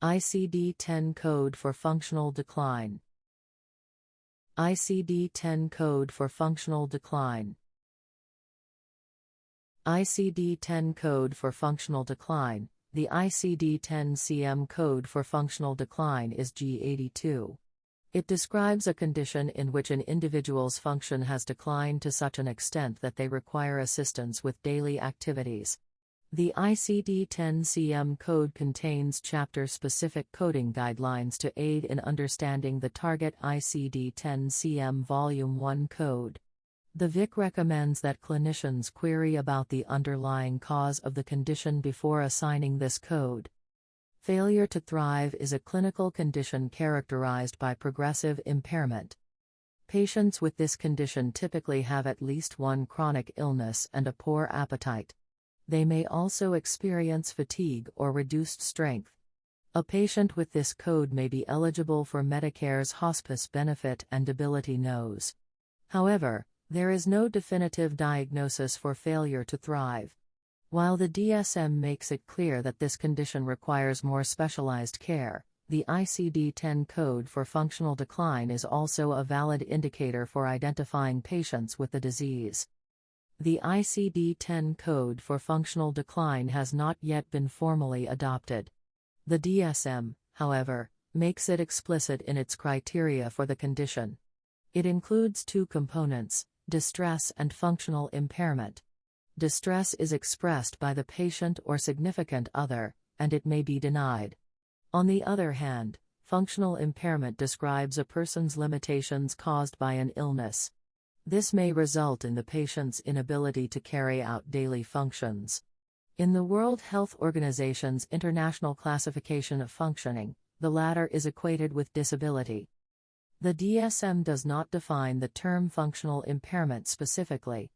ICD-10 code for functional decline. ICD-10 code for functional decline. ICD-10 code for functional decline. The ICD-10 CM code for functional decline is G82. It describes a condition in which an individual's function has declined to such an extent that they require assistance with daily activities. The ICD-10 CM code contains chapter-specific coding guidelines to aid in understanding the target ICD-10 CM Volume 1 code. The VIC recommends that clinicians query about the underlying cause of the condition before assigning this code. Failure to thrive is a clinical condition characterized by progressive impairment. Patients with this condition typically have at least one chronic illness and a poor appetite. They may also experience fatigue or reduced strength. A patient with this code may be eligible for Medicare's hospice benefit and debility NOS. However, there is no definitive diagnosis for failure to thrive. While the DSM makes it clear that this condition requires more specialized care, the ICD-10 code for functional decline is also a valid indicator for identifying patients with the disease. The ICD-10 code for functional decline has not yet been formally adopted. The DSM, however, makes it explicit in its criteria for the condition. It includes two components: distress and functional impairment. Distress is expressed by the patient or significant other, and it may be denied. On the other hand, functional impairment describes a person's limitations caused by an illness. This may result in the patient's inability to carry out daily functions. In the World Health Organization's International Classification of Functioning, the latter is equated with disability. The DSM does not define the term functional impairment specifically.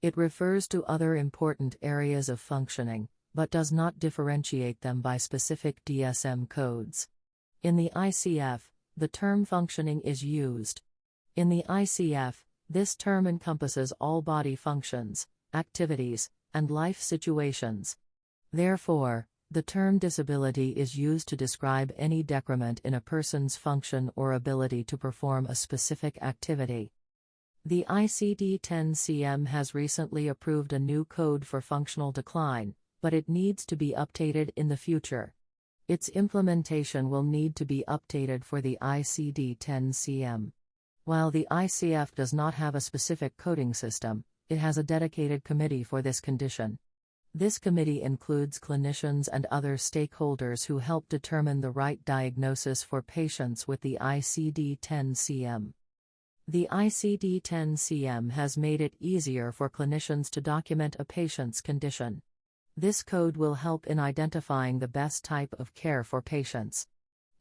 It refers to other important areas of functioning, but does not differentiate them by specific DSM codes. In the ICF, the term functioning is used. In the ICF, this term encompasses all body functions, activities, and life situations. Therefore, the term disability is used to describe any decrement in a person's function or ability to perform a specific activity. The ICD-10 CM has recently approved a new code for functional decline, but it needs to be updated in the future. Its implementation will need to be updated for the ICD-10 CM. While the ICF does not have a specific coding system, it has a dedicated committee for this condition. This committee includes clinicians and other stakeholders who help determine the right diagnosis for patients with the ICD-10 CM. The ICD-10 CM has made it easier for clinicians to document a patient's condition. This code will help in identifying the best type of care for patients.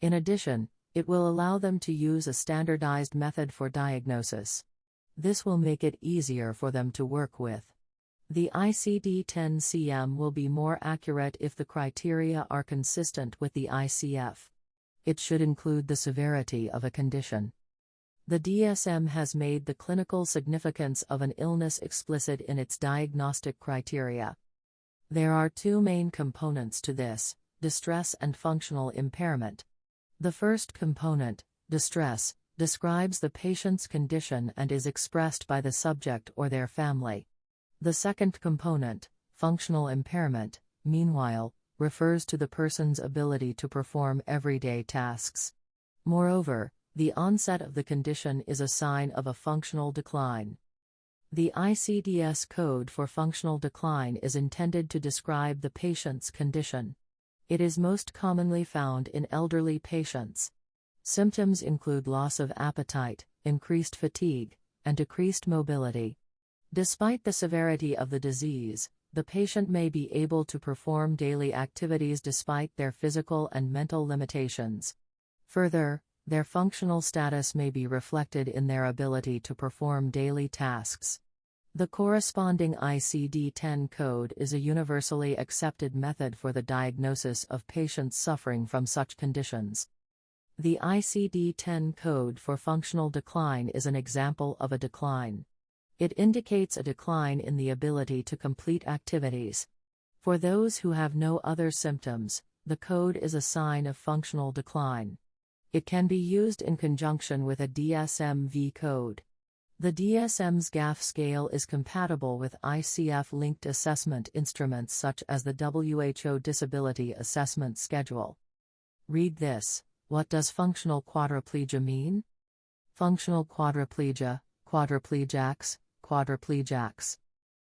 In addition, it will allow them to use a standardized method for diagnosis. This will make it easier for them to work with. The ICD-10 CM will be more accurate if the criteria are consistent with the ICF. It should include the severity of a condition. The DSM has made the clinical significance of an illness explicit in its diagnostic criteria. There are two main components to this: distress and functional impairment. The first component, distress, describes the patient's condition and is expressed by the subject or their family. The second component, functional impairment, meanwhile, refers to the person's ability to perform everyday tasks. Moreover, the onset of the condition is a sign of a functional decline. The ICD-10 code for functional decline is intended to describe the patient's condition. It is most commonly found in elderly patients. Symptoms include loss of appetite, increased fatigue, and decreased mobility. Despite the severity of the disease, the patient may be able to perform daily activities despite their physical and mental limitations. Further, their functional status may be reflected in their ability to perform daily tasks. The corresponding ICD-10 code is a universally accepted method for the diagnosis of patients suffering from such conditions. The ICD-10 code for functional decline is an example of a decline. It indicates a decline in the ability to complete activities. For those who have no other symptoms, The code is a sign of functional decline. It can be used in conjunction with a DSM-V code. The DSM's GAF scale is compatible with ICF-linked assessment instruments such as the WHO Disability Assessment Schedule. Read this. What does functional quadriplegia mean? Functional quadriplegia, quadriplegics, quadriplegics.